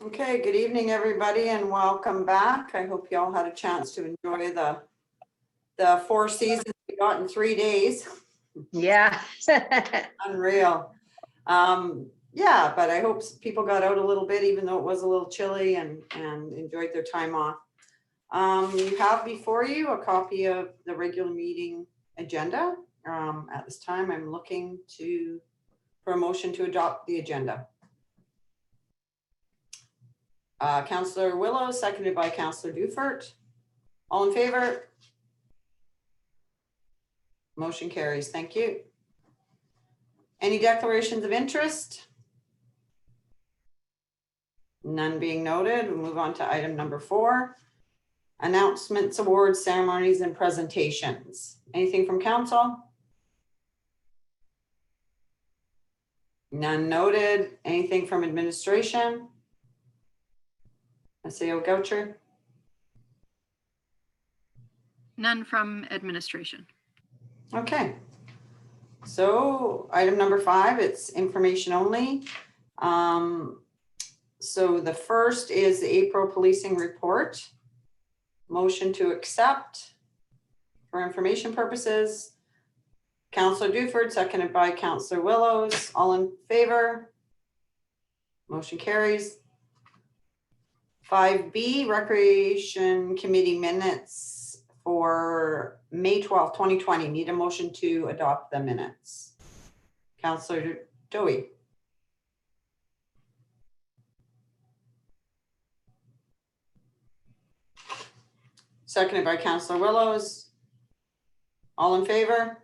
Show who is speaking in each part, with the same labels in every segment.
Speaker 1: Okay, good evening, everybody, and welcome back. I hope you all had a chance to enjoy the 4 seasons we got in 3 days.
Speaker 2: Yeah.
Speaker 1: Unreal. Yeah, but I hope people got out a little bit, even though it was a little chilly, and enjoyed their time off. You have before you a copy of the regular meeting agenda. At this time, I'm looking for a motion to adopt the agenda. Councillor Willow, seconded by Councillor Dufert. All in favor? Motion carries. Thank you. Any declarations of interest? None being noted. We'll move on to item number 4. Announcements, awards, ceremonies, and presentations. Anything from council? None noted. Anything from administration? SAO Goucher?
Speaker 3: None from administration.
Speaker 1: Okay. So item number 5, it's information only. So the first is the April policing report. Motion to accept for information purposes. Councillor Dufert, seconded by Councillor Willows. All in favor? Motion carries. 5B, Recreation Committee minutes for May 12th, 2020. Need a motion to adopt the minutes. Councillor Dowie. Seconded by Councillor Willows. All in favor?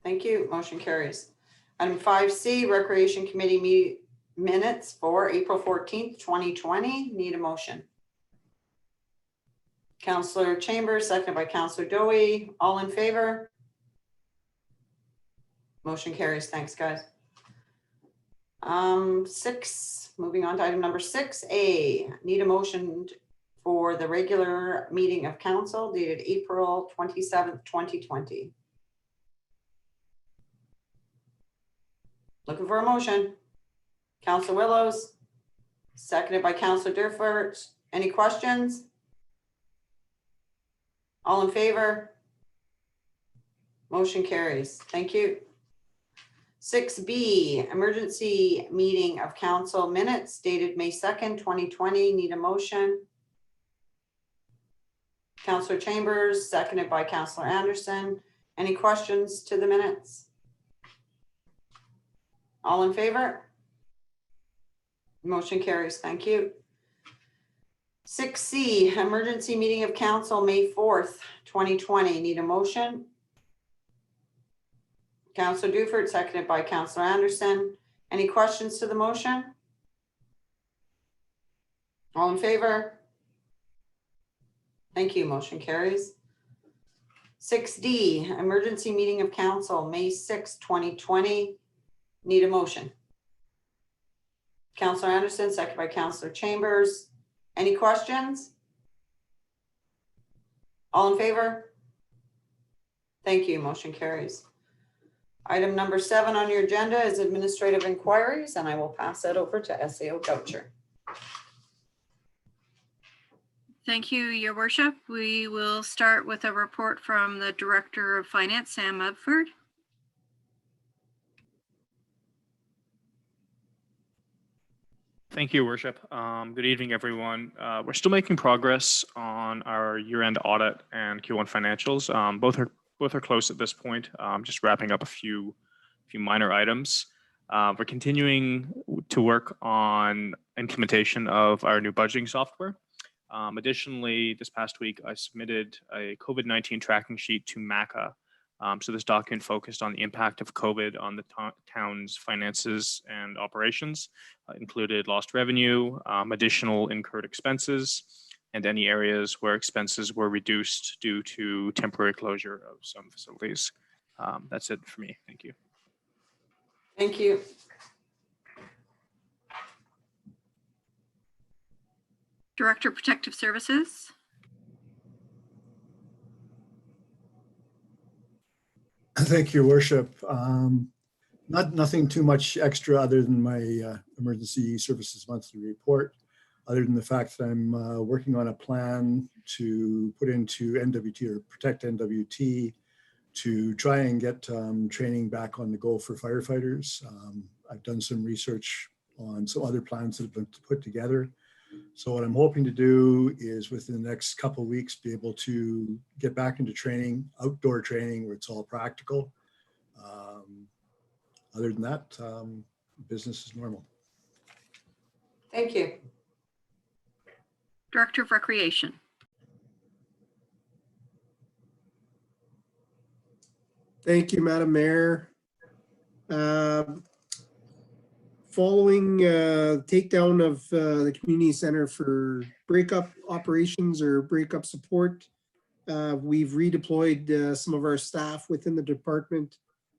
Speaker 1: Thank you. Motion carries. Item 5C, Recreation Committee minutes for April 14th, 2020. Need a motion. Councillor Chambers, seconded by Councillor Dowie. All in favor? Motion carries. Thanks, guys. 6, moving on to item number 6A. Need a motion for the regular meeting of council dated April 27th, 2020. Looking for a motion. Councillor Willows, seconded by Councillor Dufert. Any questions? All in favor? Motion carries. Thank you. 6B, emergency meeting of council minutes dated May 2nd, 2020. Need a motion. Councillor Chambers, seconded by Councillor Anderson. Any questions to the minutes? All in favor? Motion carries. Thank you. 6C, emergency meeting of council May 4th, 2020. Need a motion. Councillor Dufert, seconded by Councillor Anderson. Any questions to the motion? All in favor? Thank you. Motion carries. 6D, emergency meeting of council May 6th, 2020. Need a motion. Councillor Anderson, seconded by Councillor Chambers. Any questions? All in favor? Thank you. Motion carries. Item number 7 on your agenda is administrative inquiries, and I will pass that over to SAO Goucher.
Speaker 3: Thank you, Your Worship. We will start with a report from the Director of Finance, Sam Mudford.
Speaker 4: Thank you, Worship. Good evening, everyone. We're still making progress on our year-end audit and Q1 financials. Both are close at this point. Just wrapping up a few minor items. We're continuing to work on implementation of our new budgeting software. Additionally, this past week, I submitted a COVID-19 tracking sheet to MACA. So this document focused on the impact of COVID on the town's finances and operations, included lost revenue, additional incurred expenses, and any areas where expenses were reduced due to temporary closure of some facilities. That's it for me. Thank you.
Speaker 1: Thank you.
Speaker 3: Director of Protective Services.
Speaker 5: Thank you, Worship.
Speaker 2: Nothing too much extra other than my emergency services monthly report, other than the fact that I'm working on a plan to put into NWT or protect NWT to try and get training back on the go for firefighters. I've done some research on some other plans that have been put together. So what I'm hoping to do is within the next couple of weeks, be able to get back into training, outdoor training where it's all practical. Other than that, business is normal.
Speaker 1: Thank you.
Speaker 3: Director of Recreation.
Speaker 5: Thank you, Madam Mayor. Following takedown of the community center for breakup operations or breakup support, we've redeployed some of our staff within the department.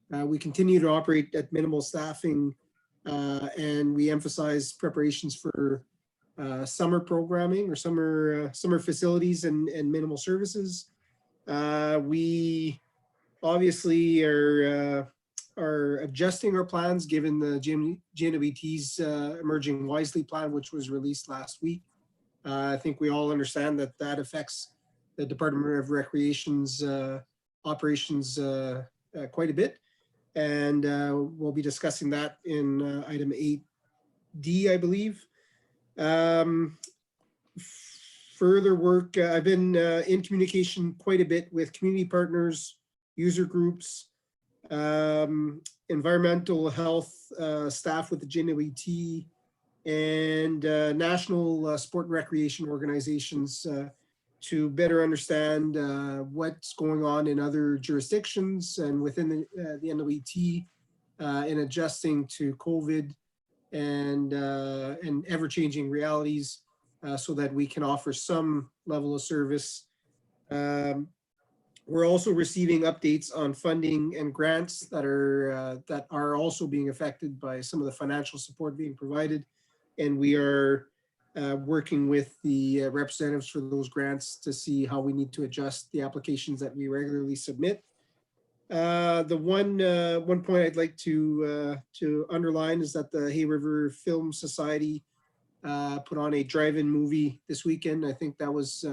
Speaker 5: We continue to operate at minimal staffing, and we emphasize preparations for summer programming or summer facilities and minimal services. We obviously are adjusting our plans given the GNWT's Emerging Wisely plan, which was released last week. I think we all understand that that affects the Department of Recreation's operations quite a bit. And we'll be discussing that in item 8D, I believe. Further work, I've been in communication quite a bit with community partners, user groups, environmental health staff with the GNWT, and national sport and recreation organizations to better understand what's going on in other jurisdictions and within the NWT in adjusting to COVID and ever-changing realities so that we can offer some level of service. We're also receiving updates on funding and grants that are also being affected by some of the financial support being provided. And we are working with the representatives for those grants to see how we need to adjust the applications that we regularly submit. The one point I'd like to underline is that the Hay River Film Society put on a drive-in movie this weekend. I think that was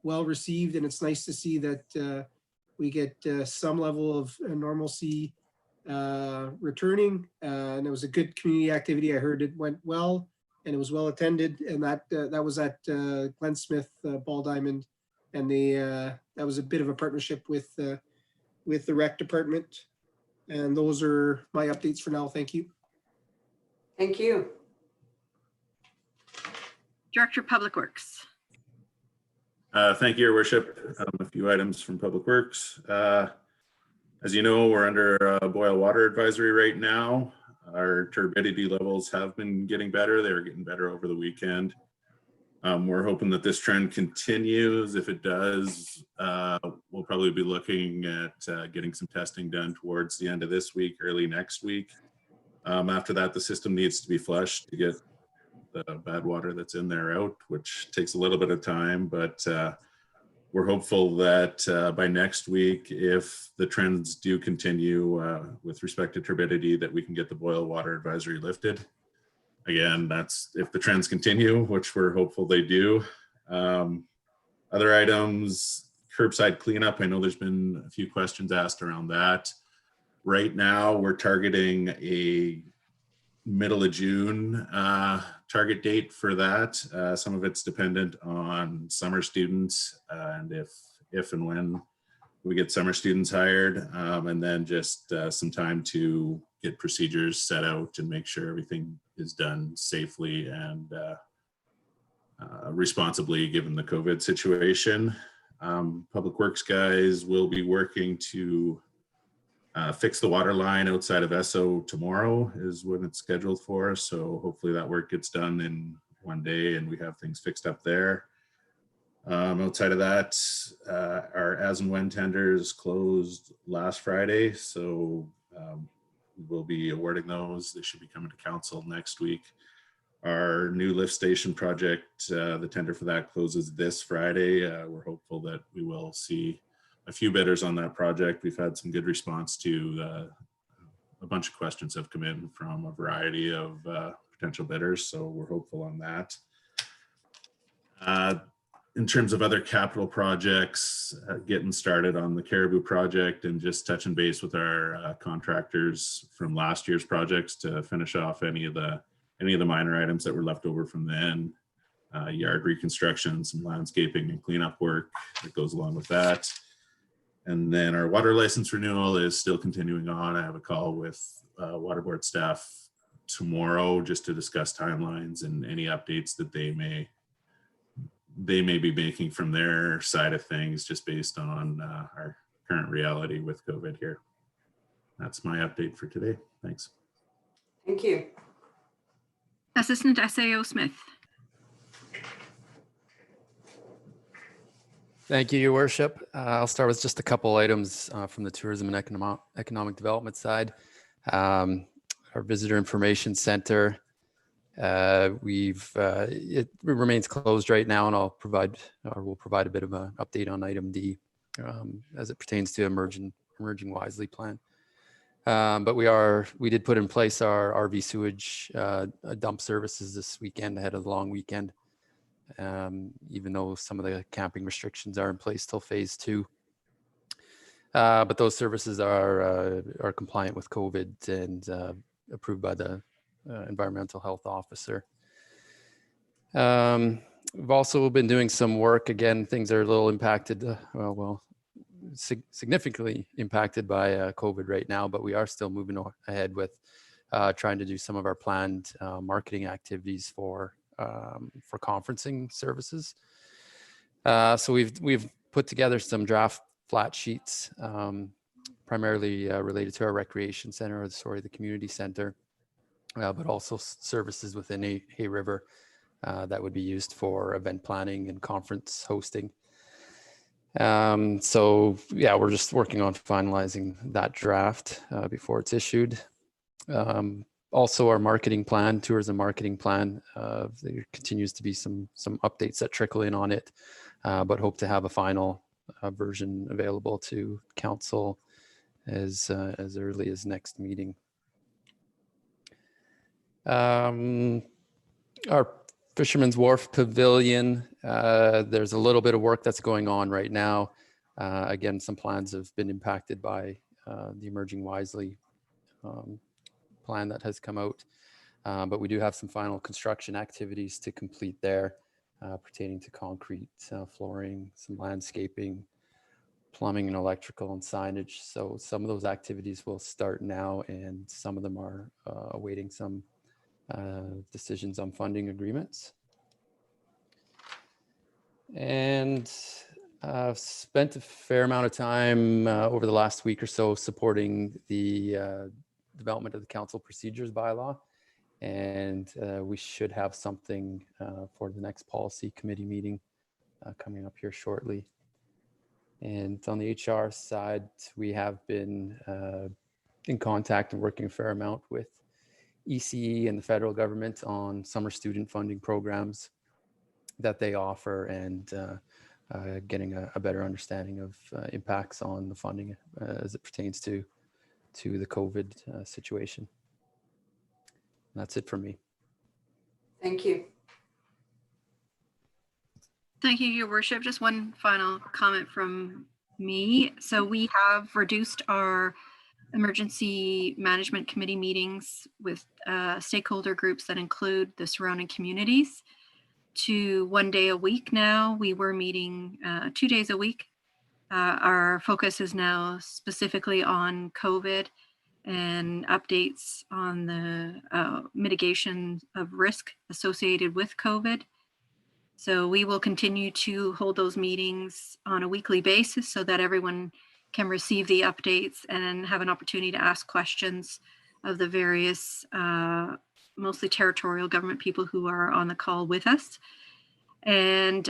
Speaker 5: well received, and it's nice to see that we get some level of normalcy returning. And it was a good community activity. I heard it went well, and it was well attended, and that was at Glen Smith Ball Diamond, and that was a bit of a partnership with the rec department. And those are my updates for now. Thank you.
Speaker 1: Thank you.
Speaker 3: Director of Public Works.
Speaker 6: Thank you, Your Worship. A few items from Public Works. As you know, we're under boil water advisory right now. Our turbidity levels have been getting better. They were getting better over the weekend. We're hoping that this trend continues. If it does, we'll probably be looking at getting some testing done towards the end of this week, early next week. After that, the system needs to be flushed to get the bad water that's in there out, which takes a little bit of time, but we're hopeful that by next week, if the trends do continue with respect to turbidity, that we can get the boil water advisory lifted. Again, that's if the trends continue, which we're hopeful they do. Other items, curbside cleanup. I know there's been a few questions asked around that. Right now, we're targeting a middle of June target date for that. Some of it's dependent on summer students and if and when we get summer students hired, and then just some time to get procedures set out and make sure everything is done safely and responsibly given the COVID situation. Public Works guys will be working to fix the water line outside of Esso tomorrow is when it's scheduled for. So hopefully that work gets done in one day and we have things fixed up there. Outside of that, our as and when tenders closed last Friday. So we'll be awarding those. They should be coming to council next week. Our new lift station project, the tender for that closes this Friday. We're hopeful that we will see a few bidders on that project. We've had some good response to a bunch of questions have come in from a variety of potential bidders, so we're hopeful on that. In terms of other capital projects, getting started on the Caribou project and just touching base with our contractors from last year's projects to finish off any of the minor items that were left over from then. Yard reconstruction, some landscaping and cleanup work that goes along with that. And then our water license renewal is still continuing on. I have a call with water board staff tomorrow just to discuss timelines and any updates that they may be making from their side of things, just based on our current reality with COVID here. That's my update for today. Thanks.
Speaker 1: Thank you.
Speaker 3: Assistant SAO Smith.
Speaker 7: Thank you, Your Worship. I'll start with just a couple items from the tourism and economic development side. Our visitor information center, it remains closed right now, and we'll provide a bit of an update on item D as it pertains to emerging wisely plan. But we did put in place our RV sewage dump services this weekend ahead of the long weekend. Even though some of the camping restrictions are in place till phase 2. But those services are compliant with COVID and approved by the environmental health officer. We've also been doing some work. Again, things are a little impacted, significantly impacted by COVID right now, but we are still moving ahead with trying to do some of our planned marketing activities for conferencing services. So we've put together some draft flat sheets, primarily related to our recreation center, the community center, but also services within Hay River that would be used for event planning and conference hosting. So yeah, we're just working on finalizing that draft before it's issued. Also, our marketing plan, tourism marketing plan, there continues to be some updates that trickle in on it, but hope to have a final version available to council as early as next meeting. Our Fisherman's Wharf Pavilion, there's a little bit of work that's going on right now. Again, some plans have been impacted by the Emerging Wisely plan that has come out, but we do have some final construction activities to complete there pertaining to concrete, flooring, some landscaping, plumbing and electrical and signage. So some of those activities will start now, and some of them are awaiting some decisions on funding agreements. And I've spent a fair amount of time over the last week or so supporting the development of the council procedures bylaw, and we should have something for the next policy committee meeting coming up here shortly. And on the HR side, we have been in contact and working a fair amount with ECE and the federal government on summer student funding programs that they offer, and getting a better understanding of impacts on the funding as it pertains to the COVID situation. And that's it for me.
Speaker 1: Thank you.
Speaker 3: Thank you, Your Worship. Just one final comment from me. So we have reduced our emergency management committee meetings with stakeholder groups that include the surrounding communities to 1 day a week now. We were meeting 2 days a week. Our focus is now specifically on COVID and updates on the mitigation of risk associated with COVID. So we will continue to hold those meetings on a weekly basis so that everyone can receive the updates and have an opportunity to ask questions of the various, mostly territorial government people who are on the call with us. And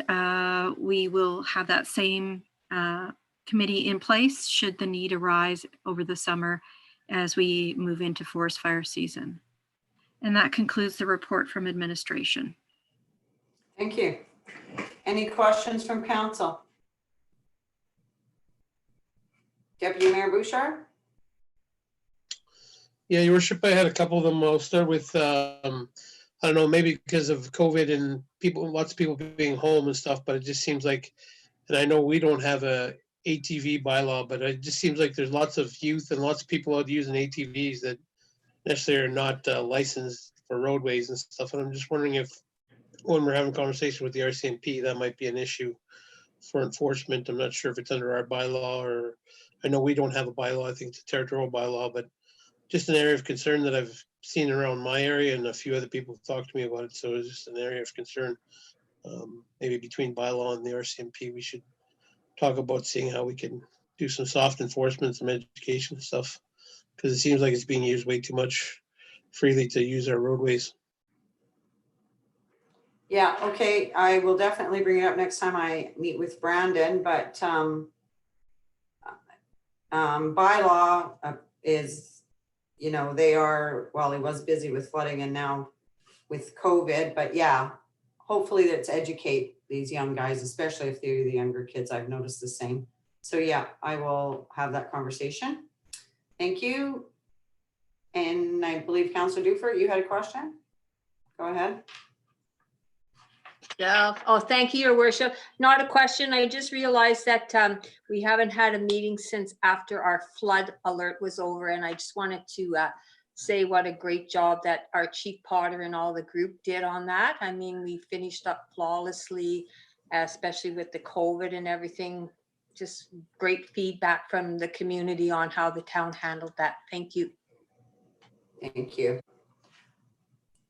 Speaker 3: we will have that same committee in place should the need arise over the summer as we move into forest fire season. And that concludes the report from administration.
Speaker 1: Thank you. Any questions from council? Deputy Mayor Bouchard?
Speaker 8: Yeah, Your Worship, I had a couple of them. I'll start with, I don't know, maybe because of COVID and people, lots of people being home and stuff, but it just seems like, and I know we don't have a ATV bylaw, but it just seems like there's lots of youth and lots of people out using ATVs that necessarily are not licensed for roadways and stuff. And I'm just wondering if, when we're having a conversation with the RCMP, that might be an issue for enforcement. I'm not sure if it's under our bylaw or, I know we don't have a bylaw. I think it's a territorial bylaw, but just an area of concern that I've seen around my area, and a few other people have talked to me about it. So it's just an area of concern. Maybe between bylaw and the RCMP, we should talk about seeing how we can do some soft enforcement, some education stuff, because it seems like it's being used way too much freely to use our roadways.
Speaker 1: Yeah, okay, I will definitely bring it up next time I meet with Brandon, but bylaw is, you know, they are, well, he was busy with flooding and now with COVID, but yeah, hopefully that's educate these young guys, especially if they're the younger kids. I've noticed the same. So yeah, I will have that conversation. Thank you. And I believe Councillor Dufert, you had a question? Go ahead.
Speaker 9: Yeah. Oh, thank you, Your Worship. Not a question. I just realized that we haven't had a meeting since after our flood alert was over. And I just wanted to say what a great job that our Chief Potter and all the group did on that. I mean, we finished up flawlessly, especially with the COVID and everything. Just great feedback from the community on how the town handled that. Thank you.
Speaker 1: Thank you.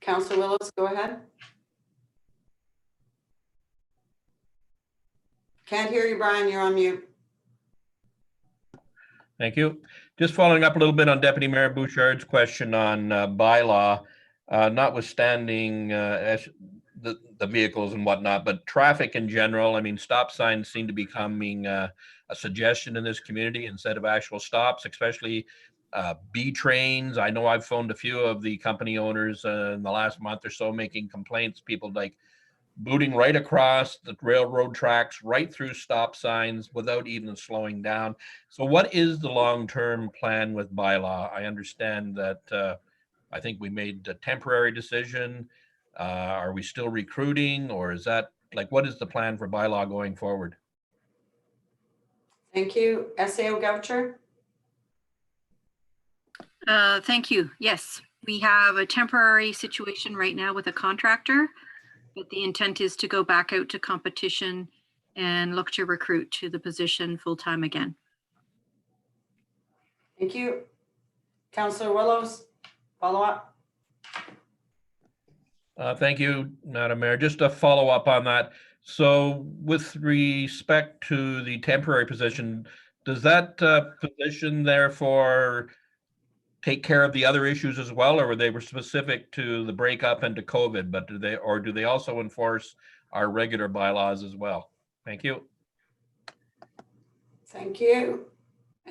Speaker 1: Councillor Willis, go ahead. Can't hear you, Brian. You're on mute.
Speaker 10: Thank you. Just following up a little bit on Deputy Mayor Bouchard's question on bylaw, notwithstanding the vehicles and whatnot, but traffic in general. I mean, stop signs seem to be becoming a suggestion in this community instead of actual stops, especially B trains. I know I've phoned a few of the company owners in the last month or so making complaints. People like booting right across the railroad tracks, right through stop signs without even slowing down. So what is the long-term plan with bylaw? I understand that I think we made a temporary decision. Are we still recruiting, or is that, like, what is the plan for bylaw going forward?
Speaker 1: Thank you. SAO Goucher.
Speaker 3: Thank you. Yes, we have a temporary situation right now with a contractor, but the intent is to go back out to competition and look to recruit to the position full-time again.
Speaker 1: Thank you. Councillor Willows, follow up.
Speaker 10: Thank you, Madam Mayor. Just a follow up on that. So with respect to the temporary position, does that position therefore take care of the other issues as well, or were they specific to the breakup and to COVID, but do they also enforce our regular bylaws as well? Thank you.
Speaker 1: Thank you.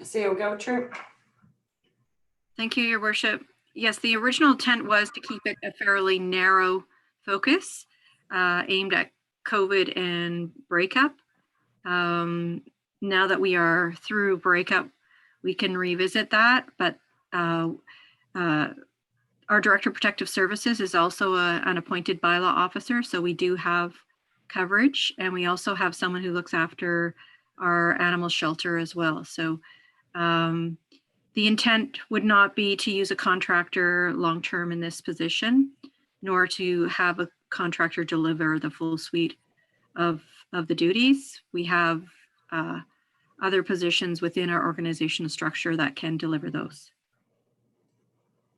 Speaker 1: SAO Goucher.
Speaker 3: Thank you, Your Worship. Yes, the original intent was to keep it a fairly narrow focus aimed at COVID and breakup. Now that we are through breakup, we can revisit that, but our Director of Protective Services is also an appointed bylaw officer, so we do have coverage, and we also have someone who looks after our animal shelter as well. So the intent would not be to use a contractor long-term in this position, nor to have a contractor deliver the full suite of the duties. We have other positions within our organizational structure that can deliver those.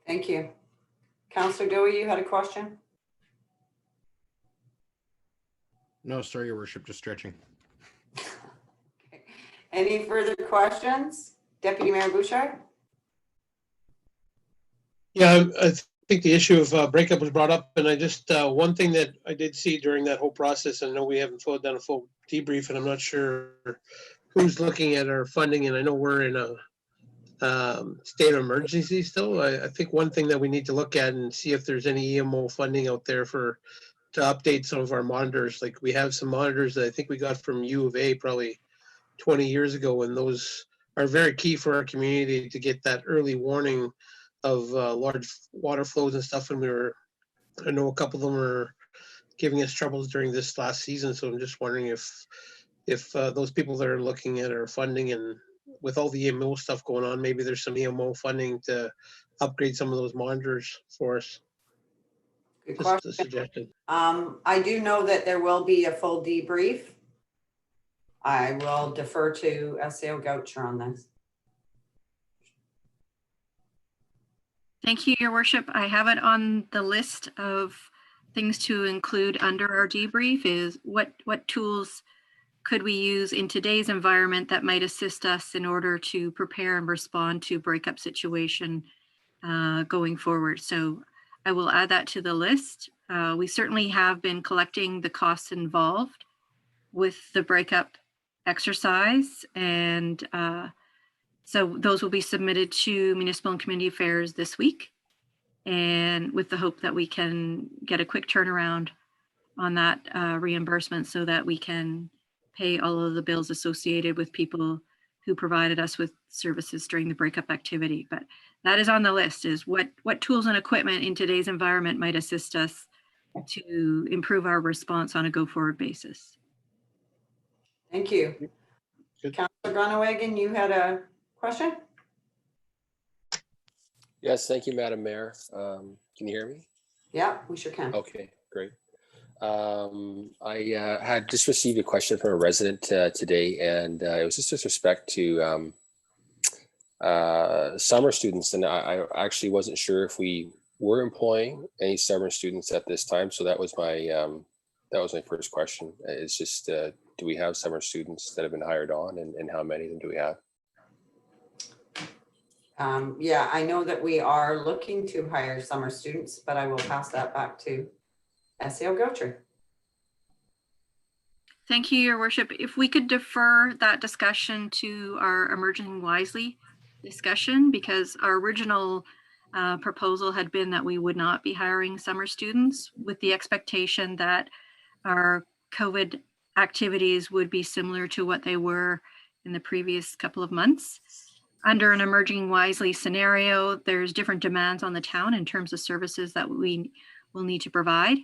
Speaker 1: Thank you. Councillor Dewey, you had a question?
Speaker 11: No, sorry, Your Worship, just stretching.
Speaker 1: Okay. Any further questions? Deputy Mayor Bouchard?
Speaker 8: Yeah, I think the issue of breakup was brought up, and I just, one thing that I did see during that whole process, I know we haven't done a full debrief, and I'm not sure who's looking at our funding, and I know we're in a state of emergency still. I think one thing that we need to look at and see if there's any EMO funding out there to update some of our monitors. Like, we have some monitors that I think we got from U of A probably 20 years ago, and those are very key for our community to get that early warning of large water flows and stuff. And I know a couple of them are giving us troubles during this last season. So I'm just wondering if those people that are looking at our funding, and with all the EMO stuff going on, maybe there's some EMO funding to upgrade some of those monitors for us.
Speaker 1: Good
Speaker 8: Just a
Speaker 1: question.
Speaker 8: suggestion.
Speaker 1: I do know that there will be a full debrief. I will defer to SAO Goucher on this.
Speaker 3: Thank you, Your Worship. I have it on the list of things to include under our debrief is what tools could we use in today's environment that might assist us in order to prepare and respond to breakup situation going forward. So I will add that to the list. We certainly have been collecting the costs involved with the breakup exercise, and so those will be submitted to Municipal and Community Affairs this week, and with the hope that we can get a quick turnaround on that reimbursement so that we can pay all of the bills associated with people who provided us with services during the breakup activity. But that is on the list, is what tools and equipment in today's environment might assist us to improve our response on a go-forward basis.
Speaker 1: Thank you.
Speaker 8: Good.
Speaker 1: Councillor Groenewegen, you had a question?
Speaker 12: Yes, thank you, Madam Mayor. Can you hear me?
Speaker 1: Yeah, we sure can.
Speaker 12: Okay, great. I had just received a question from a resident today, and it was just with respect to summer students, and I actually wasn't sure if we were employing any summer students at this time. So that was my first question. It's just do we have summer students that have been hired on, and how many of them do we have?
Speaker 1: Yeah, I know that we are looking to hire summer students, but I will pass that back to SAO Goucher.
Speaker 3: Thank you, Your Worship. If we could defer that discussion to our Emerging Wisely discussion, because our original proposal had been that we would not be hiring summer students, with the expectation that our COVID activities would be similar to what they were in the previous couple of months. Under an Emerging Wisely scenario, there's different demands on the town in terms of services that we will need to provide.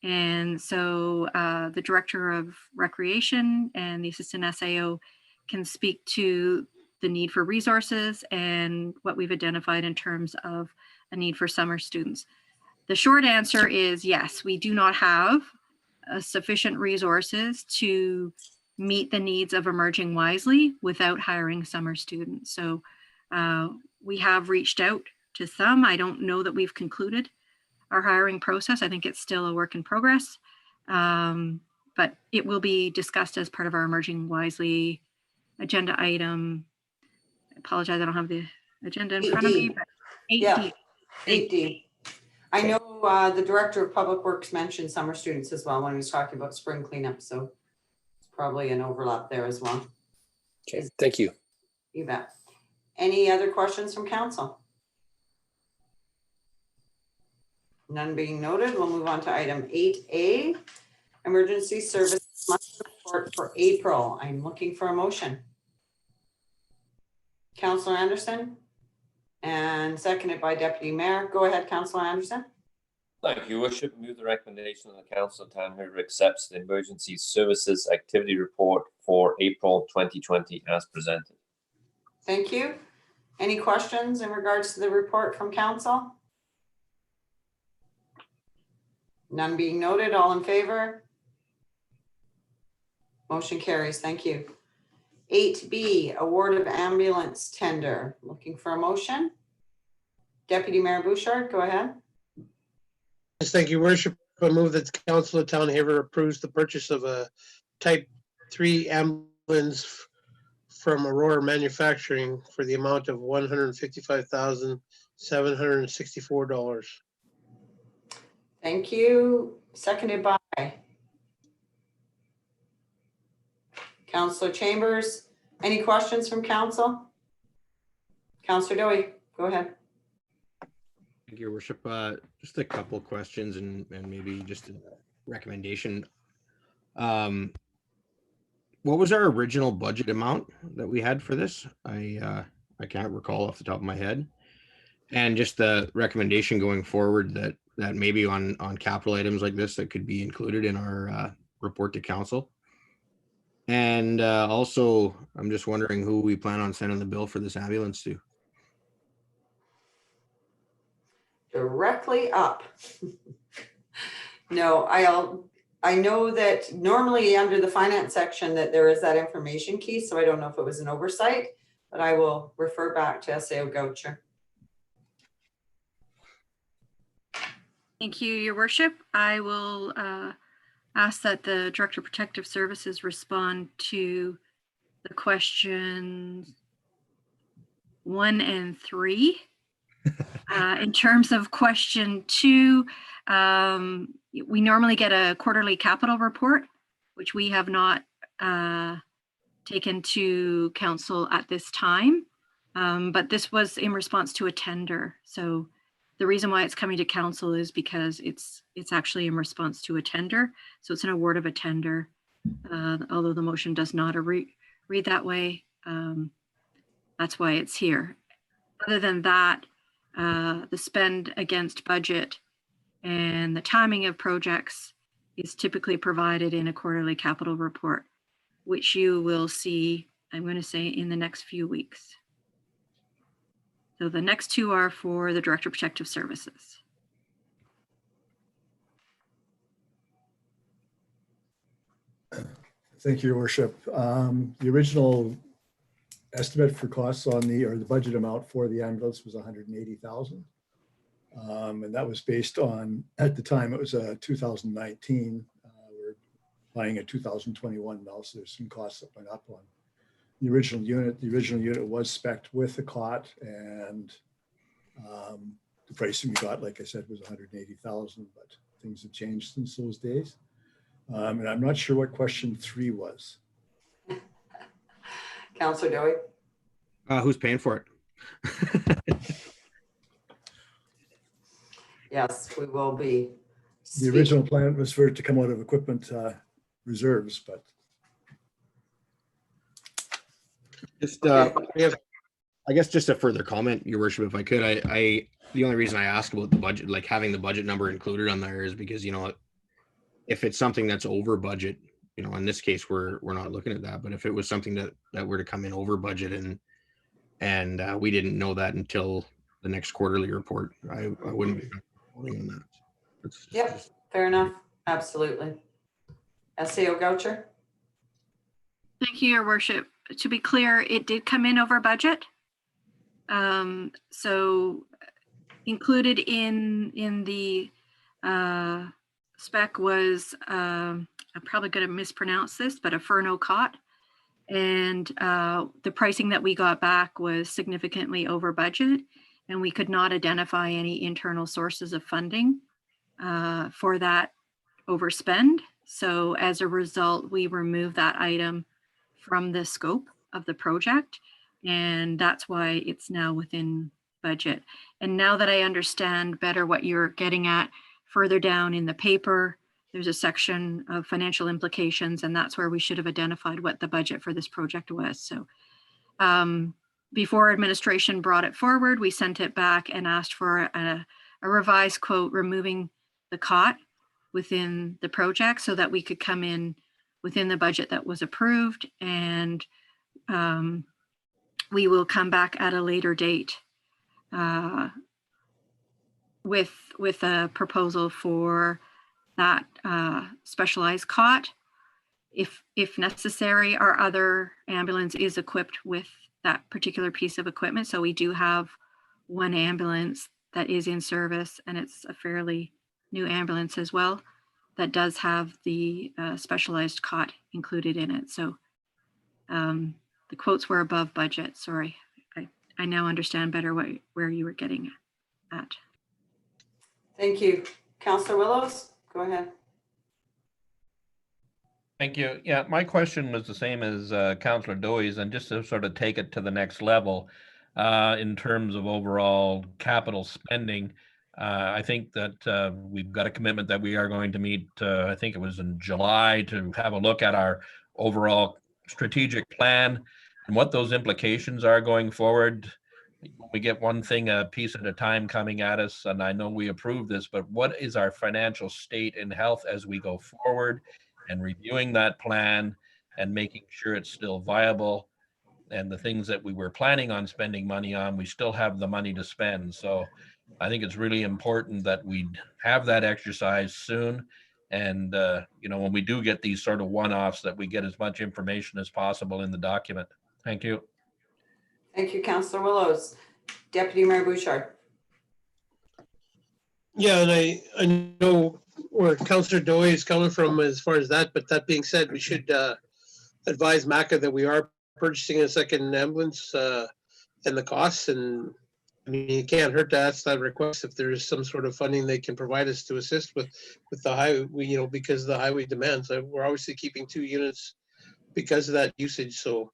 Speaker 3: And so the Director of Recreation and the Assistant SAO can speak to the need for resources and what we've identified in terms of a need for summer students. The short answer is yes, we do not have sufficient resources to meet the needs of Emerging Wisely without hiring summer students. So we have reached out to some. I don't know that we've concluded our hiring process. I think it's still a work in progress, but it will be discussed as part of our Emerging Wisely agenda item. I apologize, I don't have the agenda in front of me, but 8D.
Speaker 1: Yeah, 8D. I know the Director of Public Works mentioned summer students as well when he was talking about spring cleanup, so it's probably an overlap there as well.
Speaker 12: Okay, thank you.
Speaker 1: You bet. Any other questions from council? None being noted, we'll move on to item 8A, Emergency Service Monthly Report for April. I'm looking for a motion. Councillor Anderson, and seconded by Deputy Mayor. Go ahead, Councillor Anderson.
Speaker 13: Thank you, Worship. Move the recommendation of the Council of Town Hoover accepts the Emergency Services Activity Report for April 2020 as presented.
Speaker 1: Thank you. Any questions in regards to the report from council? None being noted, all in favor? Motion carries, thank you. 8B, award of ambulance tender. Looking for a motion? Deputy Mayor Bouchard, go ahead.
Speaker 8: Yes, thank you, Worship. I move that the Council of Town Haver approves the purchase of a Type 3 ambulance from Aurora Manufacturing for the amount of $155,764.
Speaker 1: Thank you. Seconded by Councillor Chambers. Any questions from council? Councillor Dowie, go ahead.
Speaker 11: Thank you, Your Worship. Just a couple of questions and maybe just a recommendation. What was our original budget amount that we had for this? I can't recall off the top of my head. And just the recommendation going forward that maybe on capital items like this that could be included in our report to council. And also, I'm just wondering who we plan on sending the bill for this ambulance to.
Speaker 1: Directly up. No, I know that normally under the finance section that there is that information key, so I don't know if it was an oversight, but I will refer back to SAO Goucher.
Speaker 3: Thank you, Your Worship. I will ask that the Director of Protective Services respond to the questions 1 and 3. In terms of question 2, we normally get a quarterly capital report, which we have not taken to council at this time. But this was in response to a tender. So the reason why it's coming to council is because it's actually in response to a tender. So it's an award of a tender, although the motion does not read that way. That's why it's here. Other than that, the spend against budget and the timing of projects is typically provided in a quarterly capital report, which you will see, I'm going to say, in the next few weeks. So the next 2 are for the Director of Protective Services.
Speaker 2: Thank you, Your Worship. The original estimate for costs on the budget amount for the ambulance was 180,000. And that was based on, at the time, it was 2019. We're buying a 2021 now, so there's some costs that went up on the original unit. The original unit was spec'd with a cot, and the pricing we got, like I said, was 180,000, but things have changed since those days. And I'm not sure what question 3 was.
Speaker 1: Councillor Dowie.
Speaker 11: Who's paying for it?
Speaker 1: Yes, we will be.
Speaker 2: The original plan was for it to come out of equipment reserves, but.
Speaker 11: Just, I guess just a further comment, Your Worship, if I could. The only reason I asked about the budget, like having the budget number included on there, is because, you know, if it's something that's over budget, you know, in this case, we're not looking at that. But if it was something that were to come in over budget and we didn't know that until the next quarterly report, I wouldn't be voting on that.
Speaker 1: Yep, fair enough. Absolutely. SAO Goucher.
Speaker 3: Thank you, Your Worship. To be clear, it did come in over budget. So included in the spec was, I'm probably going to mispronounce this, but a Furno cot. And the pricing that we got back was significantly over budget, and we could not identify any internal sources of funding for that overspend. So as a result, we removed that item from the scope of the project, and that's why it's now within budget. And now that I understand better what you're getting at, further down in the paper, there's a section of financial implications, and that's where we should have identified what the budget for this project was. So before administration brought it forward, we sent it back and asked for a revised quote removing the cot within the project so that we could come in within the budget that was approved, and we will come back at a later date with a proposal for that specialized cot. If necessary, our other ambulance is equipped with that particular piece of equipment. So we do have one ambulance that is in service, and it's a fairly new ambulance as well, that does have the specialized cot included in it. So the quotes were above budget. Sorry, I now understand better where you were getting at.
Speaker 1: Thank you. Councillor Willows, go ahead.
Speaker 10: Thank you. Yeah, my question was the same as Councillor Dewey's, and just to sort of take it to the next level in terms of overall capital spending. I think that we've got a commitment that we are going to meet, I think it was in July, to have a look at our overall strategic plan and what those implications are going forward. we get one thing a piece at a time coming at us, and I know we approve this, but what is our financial state and health as we go forward, and reviewing that plan and making sure it's still viable, and the things that we were planning on spending money on, we still have the money to spend. So I think it's really important that we have that exercise soon. And, when we do get these sort of one-offs, that we get as much information as possible in the document. Thank you.
Speaker 1: Thank you, Councillor Willows. Deputy Mayor Bouchard.
Speaker 8: Yeah, and I know where Councillor Doyle is coming from as far as that, but that being said, we should advise MACA that we are purchasing a second ambulance and the costs. And I mean, it can't hurt to ask that request if there is some sort of funding they can provide us to assist with the highway, because of the highway demands. We're obviously keeping 2 units because of that usage. So,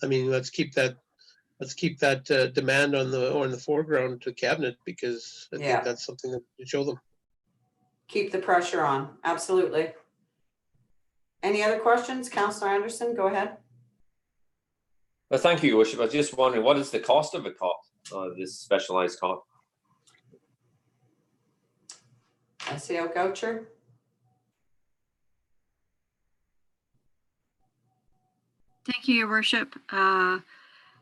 Speaker 8: I mean, let's keep that demand on the foreground to cabinet, because I think that's something that to show them.
Speaker 1: Keep the pressure on. Absolutely. Any other questions? Councillor Anderson, go ahead.
Speaker 13: Well, thank you, Your Worship. I was just wondering, what is the cost of a cot, this specialized cot?
Speaker 1: SEO Goucher.
Speaker 3: Thank you, Your Worship.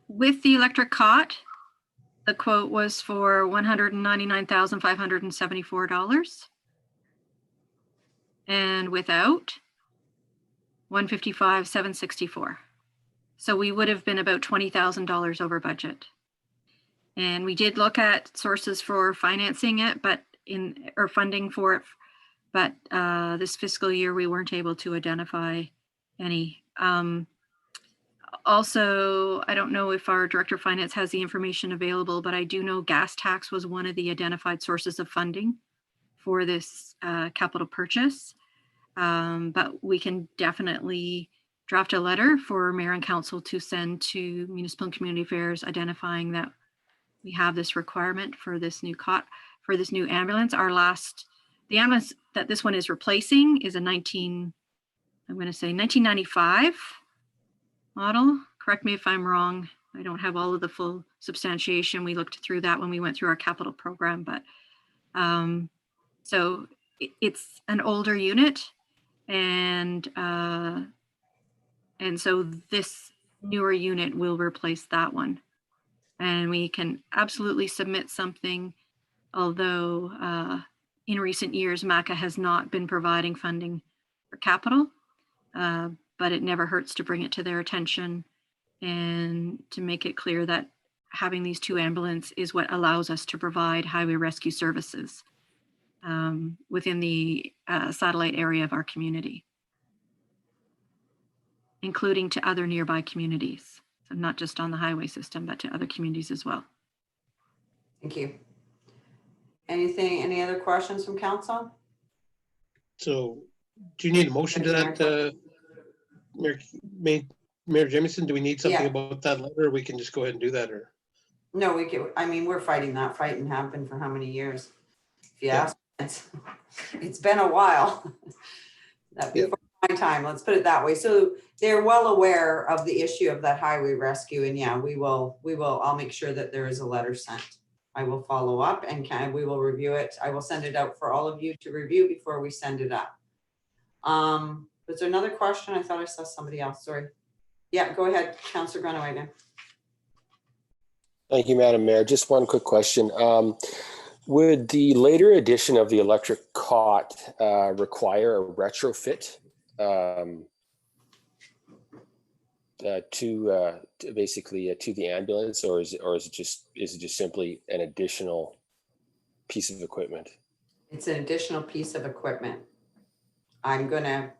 Speaker 3: With the electric cot, the quote was for $199,574. And without, $155,764. So we would have been about $20,000 over budget. And we did look at sources for financing it, or funding for it, but this fiscal year we weren't able to identify any. Also, I don't know if our Director of Finance has the information available, but I do know gas tax was one of the identified sources of funding for this capital purchase. But we can definitely draft a letter for Mayor and Council to send to Municipal and Community Affairs identifying that we have this requirement for this new cot, for this new ambulance. The ambulance that this one is replacing is a 1995 model. Correct me if I'm wrong. I don't have all of the full substantiation. We looked through that when we went through our capital program, but so it's an older unit, and so this newer unit will replace that one. And we can absolutely submit something, although in recent years, MACA has not been providing funding for capital, but it never hurts to bring it to their attention and to make it clear that having these 2 ambulances is what allows us to provide highway rescue services within the satellite area of our community, including to other nearby communities. So not just on the highway system, but to other communities as well.
Speaker 1: Thank you. Any other questions from council?
Speaker 8: So do you need a motion to that, Mayor Jemison? Do we need something about that letter, or we can just go ahead and do that? Or
Speaker 1: No, we can. I mean, we're fighting that fight and have been for how many years? If you ask, it's been a while. Before my time, let's put it that way. So they're well aware of the issue of that highway rescue, and I'll make sure that there is a letter sent. I will follow up and we will review it. I will send it out for all of you to review before we send it up. Was there another question? I thought I saw somebody else. Sorry. Yeah, go ahead, Councillor Grunewagen.
Speaker 12: Thank you, Madam Mayor. Just one quick question. Would the later edition of the electric cot require a retrofit to the ambulance, or is it just simply an additional piece of equipment?
Speaker 1: It's an additional piece of equipment. I'm gonna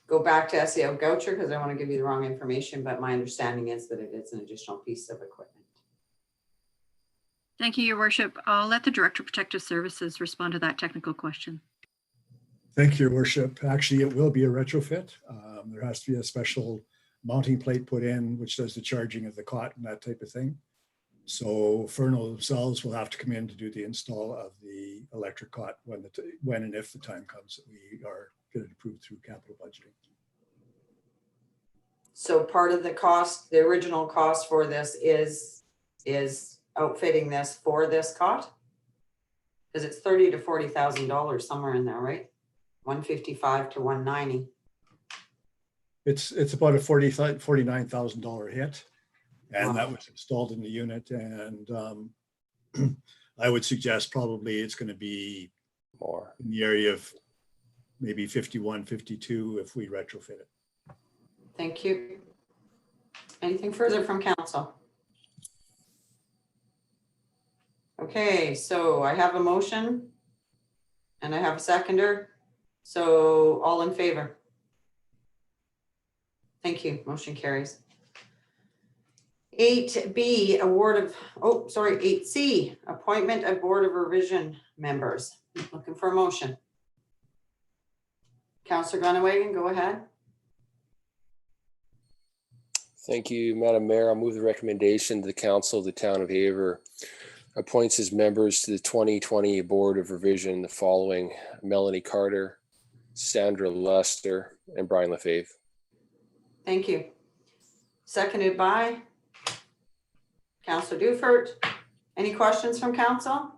Speaker 1: go back to SEO Goucher because I want to give you the wrong information, but my understanding is that it is an additional piece of equipment.
Speaker 3: Thank you, Your Worship. I'll let the Director of Protective Services respond to that technical question.
Speaker 2: Thank you, Your Worship. Actually, it will be a retrofit. There has to be a special mounting plate put in, which does the charging of the cot and that type of thing. So Fernal themselves will have to come in to do the install of the electric cot when and if the time comes that we are get it approved through capital budgeting.
Speaker 1: So part of the cost, the original cost for this is outfitting this for this cot? Because it's $30,000 to $40,000 somewhere in there, right? 155 to 190.
Speaker 2: It's about a $49,000 hit. And that
Speaker 1: Wow.
Speaker 2: was installed in the unit. And I would suggest probably it's going to be
Speaker 12: More.
Speaker 2: in the area of maybe 51, 52 if we retrofit it.
Speaker 1: Thank you. Anything further from council? Okay, so I have a motion and I have a seconder. So all in favor? Thank you. Motion carries. 8B, award of, 8C, appointment of Board of Revision members. Looking for a motion. Councillor Grunewagen, go ahead.
Speaker 12: Thank you, Madam Mayor. I'll move the recommendation to the council of the town of Haver appoints as members to the 2020 Board of Revision the following: Melanie Carter, Sandra Lester, and Brian Lefebvre.
Speaker 1: Thank you. Seconded by Councillor Dufert. Any questions from council?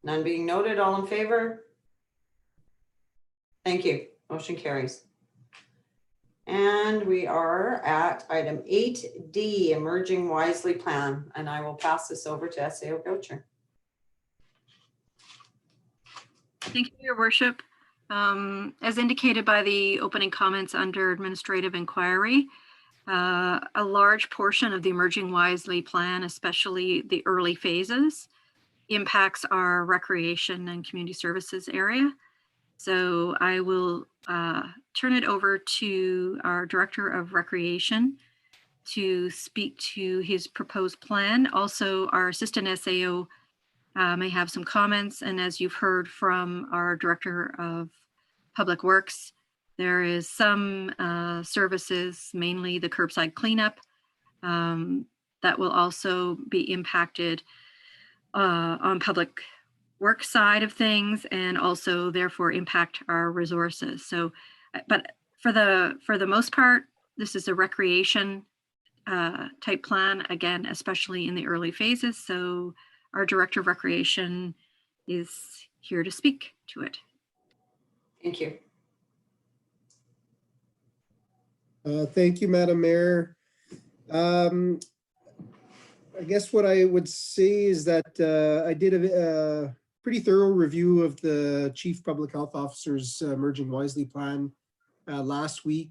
Speaker 1: None being noted, all in favor? Thank you. Motion carries. And we are at item 8D, Emerging Wisely Plan, and I will pass this over to SAO Goucher.
Speaker 3: Thank you, Your Worship. As indicated by the opening comments under administrative inquiry, a large portion of the Emerging Wisely Plan, especially the early phases, impacts our recreation and community services area. So I will turn it over to our Director of Recreation to speak to his proposed plan. Also, our Assistant SAO may have some comments. And as you've heard from our Director of Public Works, there is some services, mainly the curbside cleanup, that will also be impacted on public work side of things, and also therefore impact our resources. So, but for the most part, this is a recreation type plan, again, especially in the early phases. So our Director of Recreation is here to speak to it.
Speaker 1: Thank you.
Speaker 5: Thank you, Madam Mayor. I guess what I would say is that I did a pretty thorough review of the Chief Public Health Officer's Emerging Wisely Plan last week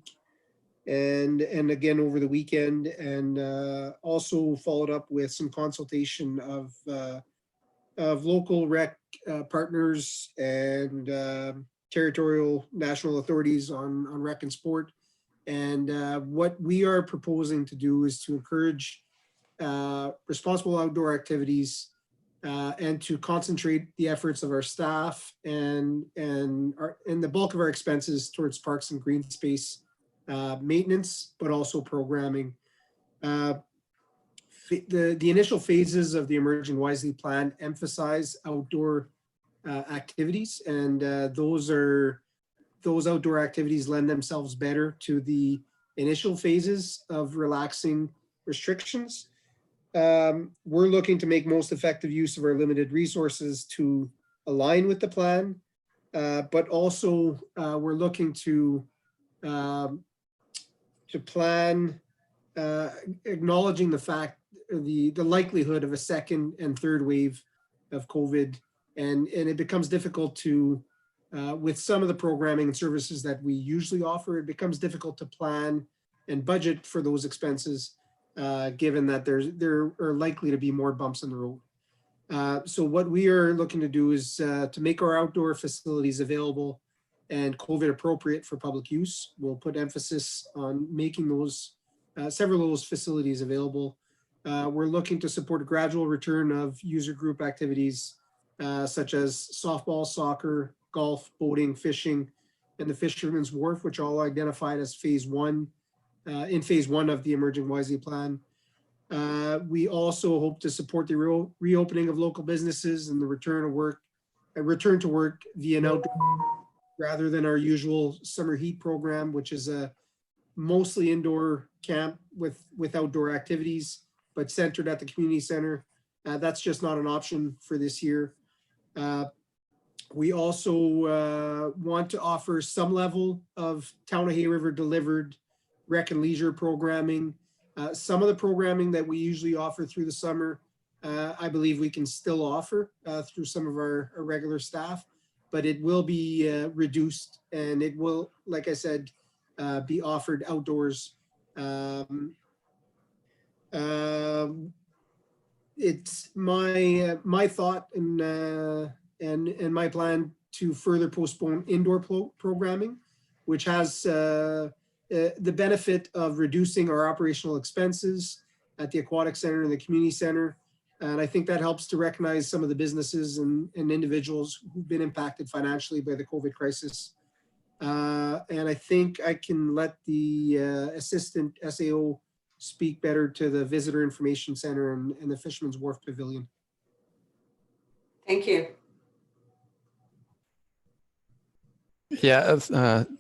Speaker 5: and again over the weekend, and also followed up with some consultation of local rec partners and territorial national authorities on rec and sport. And what we are proposing to do is to encourage responsible outdoor activities and to concentrate the efforts of our staff and the bulk of our expenses towards parks and green space maintenance, but also programming. The initial phases of the Emerging Wisely Plan emphasize outdoor activities, and those outdoor activities lend themselves better to the initial phases of relaxing restrictions. We're looking to make most effective use of our limited resources to align with the plan, but also we're looking to plan, acknowledging the fact, the likelihood of a second and third wave of COVID, and it becomes difficult to, with some of the programming and services that we usually offer, it becomes difficult to plan and budget for those expenses, given that there are likely to be more bumps in the road. So what we are looking to do is to make our outdoor facilities available and COVID appropriate for public use. We'll put emphasis on making those several of those facilities available. We're looking to support a gradual return of user group activities such as softball, soccer, golf, boating, fishing, and the Fisherman's Wharf, which are all identified as phase one, in phase one of the Emerging Wisely Plan. We also hope to support the reopening of local businesses and the return to work via an outdoor, rather than our usual summer heat program, which is a mostly indoor camp with outdoor activities, but centered at the community center. That's just not an option for this year. We also want to offer some level of Town of Hay River delivered rec and leisure programming. Some of the programming that we usually offer through the summer, I believe we can still offer through some of our regular staff, but it will be reduced, and it will, like I said, be offered outdoors. It's my thought and my plan to further postpone indoor programming, which has the benefit of reducing our operational expenses at the aquatic center and the community center. And I think that helps to recognize some of the businesses and individuals who've been impacted financially by the COVID crisis. And I think I can let the assistant SAO speak better to the Visitor Information Center and the Fisherman's Wharf Pavilion.
Speaker 1: Thank you.
Speaker 7: Yeah,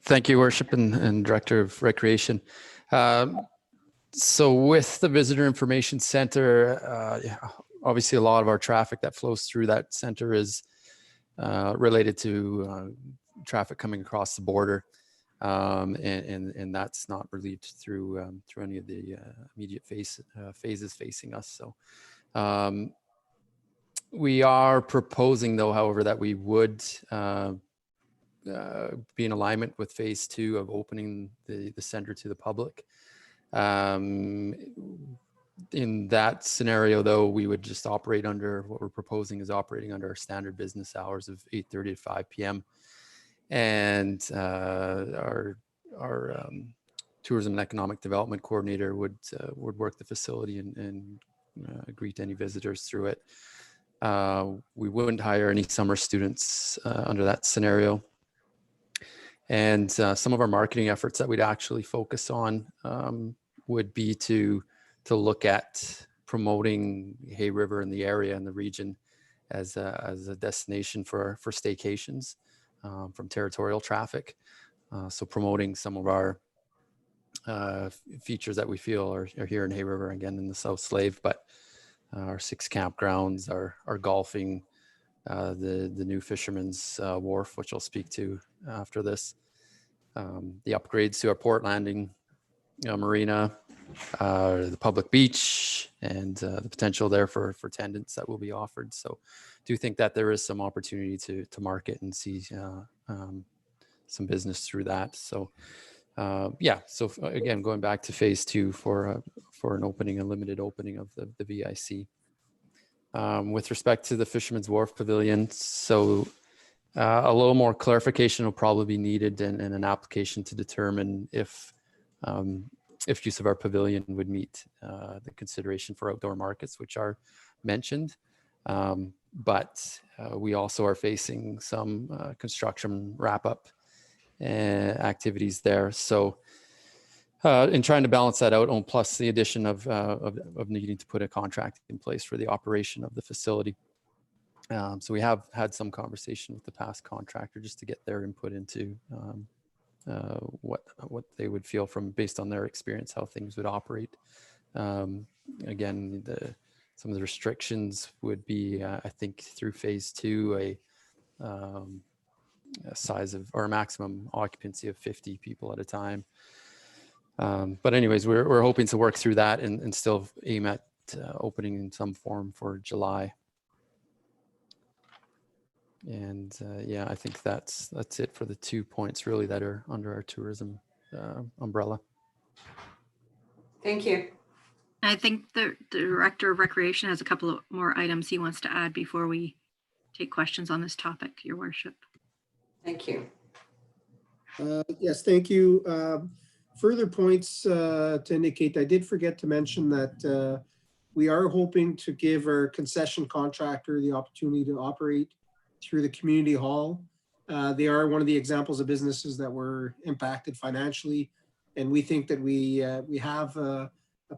Speaker 7: thank you, Worship and Director of Recreation. So with the Visitor Information Center, obviously a lot of our traffic that flows through that center is related to traffic coming across the border, and that's not relieved through any of the immediate phases facing us. So we are proposing, though, however, that we would be in alignment with phase 2 of opening the center to the public. In that scenario, though, we would just operate under what we're proposing is operating under our standard business hours of 8:30 to 5 p.m. And our tourism and economic development coordinator would work the facility and greet any visitors through it. We wouldn't hire any summer students under that scenario. And some of our marketing efforts that we'd actually focus on would be to look at promoting Hay River in the area and the region as a destination for staycations from territorial traffic. So promoting some of our features that we feel are here in Hay River, again in the South Slave, but our 6 campgrounds, our golfing, the new Fisherman's Wharf, which I'll speak to after this, the upgrades to our port landing marina, the public beach, and the potential there for attendance that will be offered. So do think that there is some opportunity to market and see some business through that. So yeah, so again, going back to phase 2 for an opening, a limited opening of the VIC. With respect to the Fisherman's Wharf Pavilion, so a little more clarification will probably be needed and an application to determine if use of our pavilion would meet the consideration for outdoor markets, which are mentioned. But we also are facing some construction wrap-up activities there. So in trying to balance that out, plus the addition of needing to put a contract in place for the operation of the facility. So we have had some conversation with the past contractor just to get their input into what they would feel from based on their experience, how things would operate. Again, some of the restrictions would be, I think, through phase 2, a size of or a maximum occupancy of 50 people at a time. But anyways, we're hoping to work through that and still aim at opening in some form for July. And yeah, I think that's it for the 2 points really that are under our tourism umbrella.
Speaker 1: Thank you.
Speaker 3: I think the Director of Recreation has a couple of more items he wants to add before we take questions on this topic, Your Worship.
Speaker 1: Thank you.
Speaker 5: Yes, thank you. Further points to indicate, I did forget to mention that we are hoping to give our concession contractor the opportunity to operate through the community hall. They are one of the examples of businesses that were impacted financially, and we think that we have a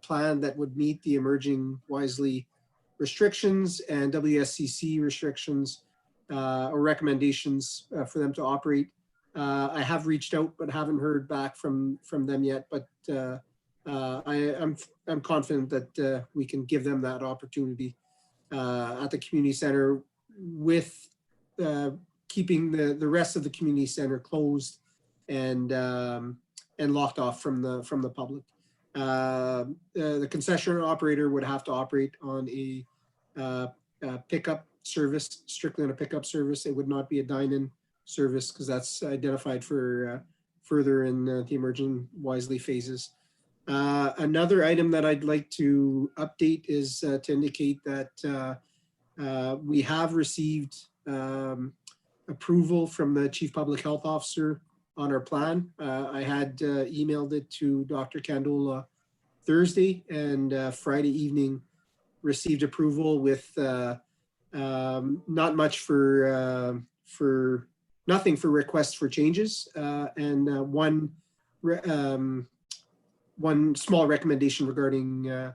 Speaker 5: plan that would meet the Emerging Wisely restrictions and WSCC restrictions or recommendations for them to operate. I have reached out but haven't heard back from them yet, but I'm confident that we can give them that opportunity at the community center with keeping the rest of the community center closed and locked off from the public. The concession operator would have to operate on a pickup service, strictly on a pickup service. It would not be a dine-in service because that's identified for further in the emerging wisely phases. Another item that I'd like to update is to indicate that we have received approval from the Chief Public Health Officer on our plan. I had emailed it to Dr. Candola Thursday, and Friday evening received approval with not much for nothing for requests for changes, and one small recommendation regarding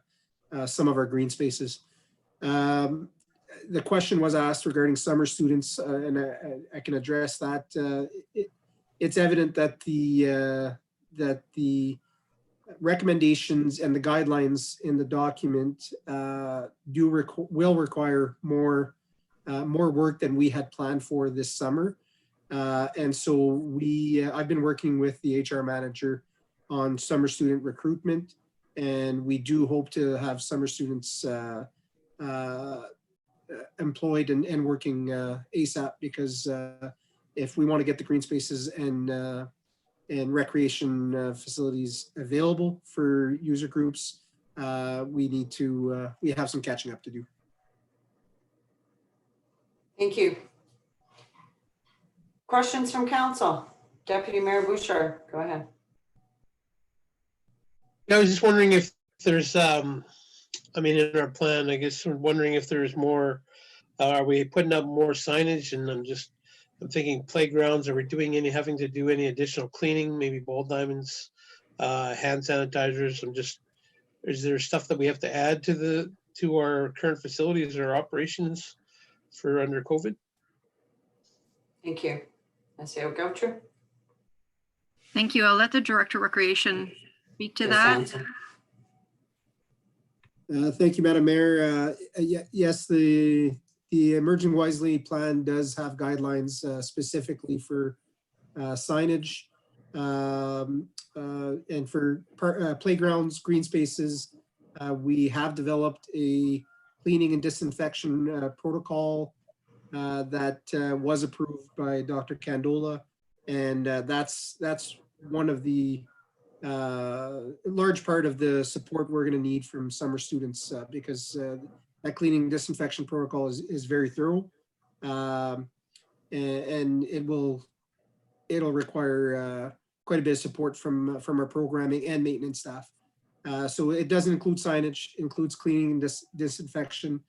Speaker 5: some of our green spaces. The question was asked regarding summer students, and I can address that. It's evident that the recommendations and the guidelines in the document will require more work than we had planned for this summer, and so I've been working with the HR manager on summer student recruitment, and we do hope to have summer students employed and working ASAP, because if we want to get the green spaces and recreation facilities available for user groups, we have some catching up to do.
Speaker 1: Thank you. Questions from council? Deputy Mayor Bouchard, go ahead.
Speaker 8: I was just wondering if there's, I mean, in our plan, I guess we're wondering if there's more, are we putting up more signage? And I'm thinking playgrounds, are we having to do any additional cleaning, maybe ball diamonds, hand sanitizers? Is there stuff that we have to add to our current facilities or operations for under COVID?
Speaker 1: Thank you. Nacio Gaucher.
Speaker 3: Thank you. I'll let the Director of Recreation speak to
Speaker 1: Yes,
Speaker 3: that.
Speaker 1: Anson.
Speaker 5: Thank you, Madam Mayor. Yes, the Emerging Wisely plan does have guidelines specifically for signage and for playgrounds, green spaces. We have developed a cleaning and disinfection protocol that was approved by Dr. Candola, and that's one of the large part of the support we're going to need from summer students, because that cleaning disinfection protocol is very thorough, and it'll require quite a bit of support from our programming and maintenance staff. So it doesn't include signage, includes cleaning and disinfection,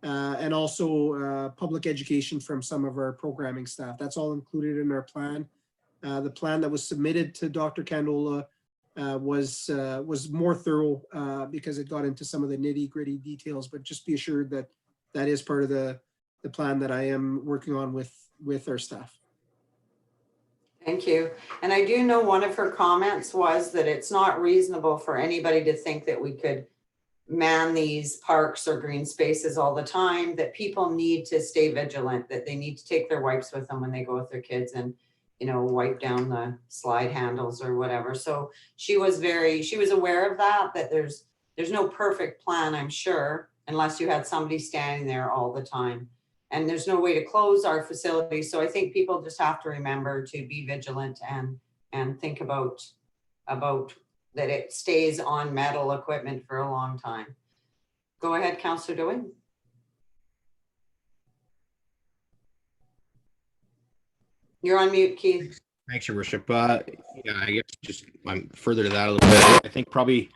Speaker 5: and also public education from some of our programming staff. That's all included in our plan. The plan that was submitted to Dr. Candola was more thorough because it got into some of the nitty-gritty details, but just be assured that that is part of the plan that I am working on with our staff.
Speaker 1: Thank you. And I do know one of her comments was that it's not reasonable for anybody to think that we could man these parks or green spaces all the time, that people need to stay vigilant, that they need to take their wipes with them when they go with their kids and, you know, wipe down the slide handles or whatever. So she was aware of that there's no perfect plan, I'm sure, unless you had somebody standing there all the time. And there's no way to close our facility. So I think people just have to remember to be vigilant and think about that it stays on metal equipment for a long time. Go ahead, Councillor Dewey. You're on mute, Keith.
Speaker 11: Thanks, Your Worship. Yeah, I guess just further to that a little bit. I think probably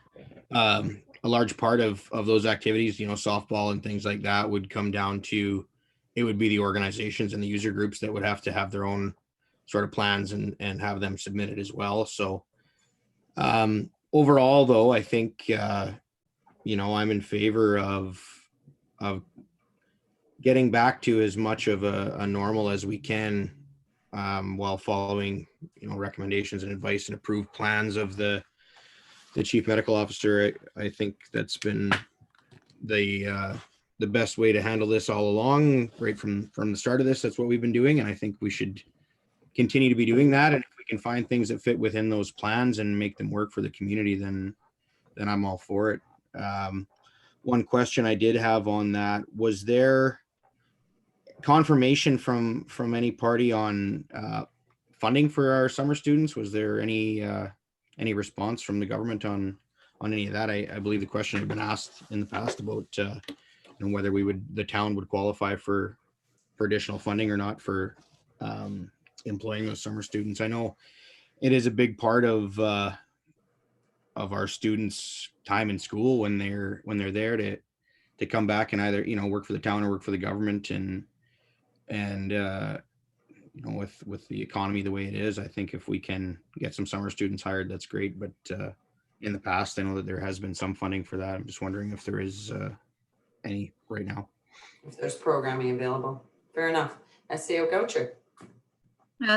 Speaker 11: a large part of those activities, you know, softball and things like that, would come down to, it would be the organizations and the user groups that would have to have their own sort of plans and have them submitted as well. So overall, though, I think, you know, I'm in favor of getting back to as much of a normal as we can, while following, you know, recommendations and advice and approved plans of the the chief medical officer. I think that's been the best way to handle this all along, right from the start of this. That's what we've been doing, and I think we should continue to be doing that. And if we can find things that fit within those plans and make them work for the community, then I'm all for it. One question I did have on that, was there confirmation from any party on funding for our summer students? Was there any response from the government on any of that? I believe the question had been asked in the past about whether the town would qualify for additional funding or not for employing those summer students. I know it is a big part of our students' time in school when they're there to come back and either work for the town or work for the government, and with the economy the way it is, I think if we can get some summer students hired, that's great. But in the past, I know that there has been some funding for that. I'm just wondering if there is any right now.
Speaker 1: If there's programming available. Fair enough. SAO Goucher.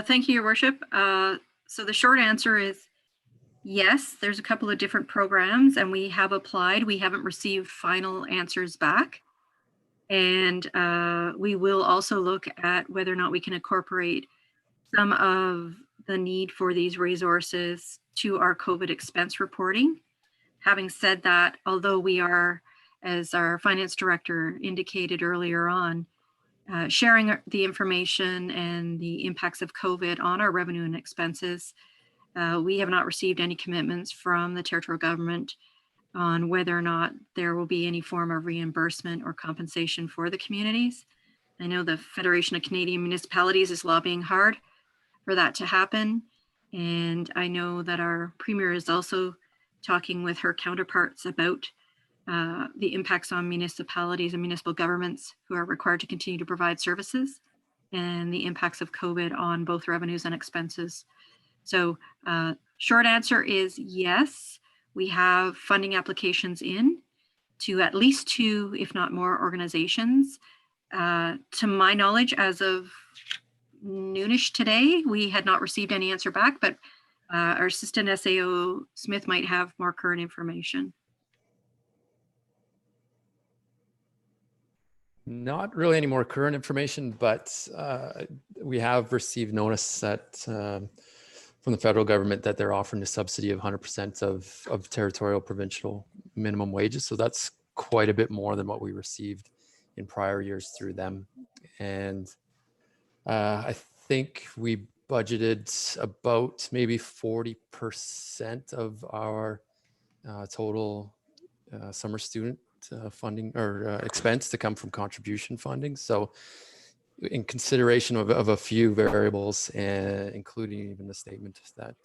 Speaker 3: Thank you, Your Worship. So the short answer is yes, there's a couple of different programs and we have applied. We haven't received final answers back. And we will also look at whether or not we can incorporate some of the need for these resources to our COVID expense reporting. Having said that, although we are, as our finance director indicated earlier on, sharing the information and the impacts of COVID on our revenue and expenses, we have not received any commitments from the territorial government on whether or not there will be any form of reimbursement or compensation for the communities. I know the Federation of Canadian Municipalities is lobbying hard for that to happen. And I know that our Premier is also talking with her counterparts about the impacts on municipalities and municipal governments who are required to continue to provide services, and the impacts of COVID on both revenues and expenses. So short answer is yes. We have funding applications in to at least 2, if not more, organizations. To my knowledge, as of noonish today, we had not received any answer back, but our assistant SAO Smith might have more current information.
Speaker 7: Not really any more current information, but we have received notice that from the federal government that they're offering a subsidy of 100% of territorial provincial minimum wages. So that's quite a bit more than what we received in prior years through them. And I think we budgeted about maybe 40% of our total summer student funding or expense to come from contribution funding. So in consideration of a few variables, including even the statement that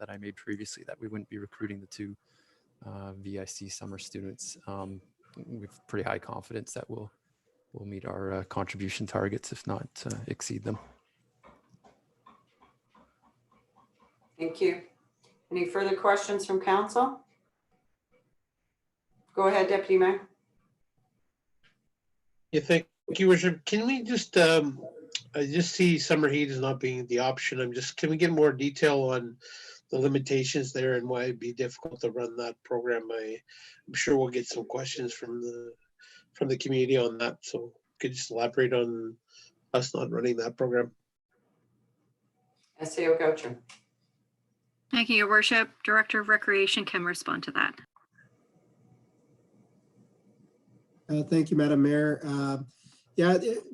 Speaker 7: I made previously that we wouldn't be recruiting the 2 VIC summer students, we've pretty high confidence that we'll meet our contribution targets, if not exceed them.
Speaker 1: Thank you. Any further questions from council? Go ahead, Deputy Mayor.
Speaker 8: Yeah, thank you, Worship. Can we just, I just see summer heat as not being the option. Can we get more detail on the limitations there and why it'd be difficult to run that program? I'm sure we'll get some questions from the community on that. So could you just elaborate on us not running that program?
Speaker 1: SAO Goucher.
Speaker 3: Thank you, Your Worship. Director of Recreation can respond to that.
Speaker 5: Thank you, Madam Mayor.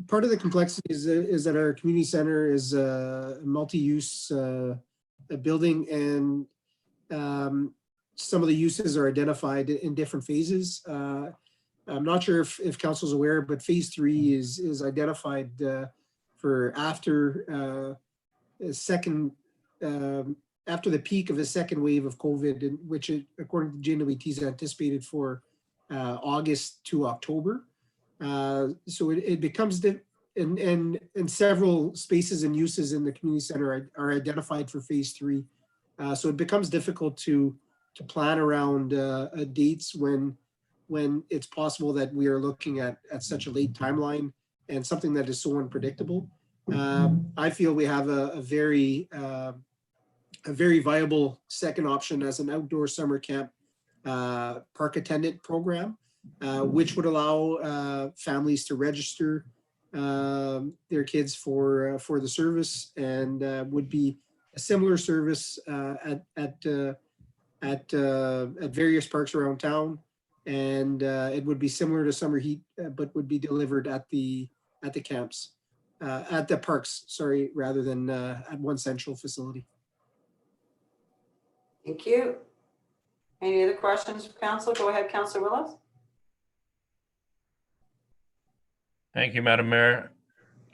Speaker 5: Part of the complexity is that our community center is a multi-use building, and some of the uses are identified in different phases. I'm not sure if council's aware, but phase 3 is identified for after after the peak of the second wave of COVID, which according to JWT is anticipated for August to October. So it becomes, and several spaces and uses in the community center are identified for phase 3. So it becomes difficult to plan around dates when it's possible that we are looking at such a late timeline and something that is so unpredictable. I feel we have a very viable second option as an outdoor summer camp park attendant program, which would allow families to register their kids for the service, and would be a similar service at various parks around town. And it would be similar to Summer Heat, but would be delivered at the camps, at the parks, sorry, rather than at one central facility.
Speaker 1: Thank you. Any other questions for council? Go ahead, Councillor Willis.
Speaker 10: Thank you, Madam Mayor.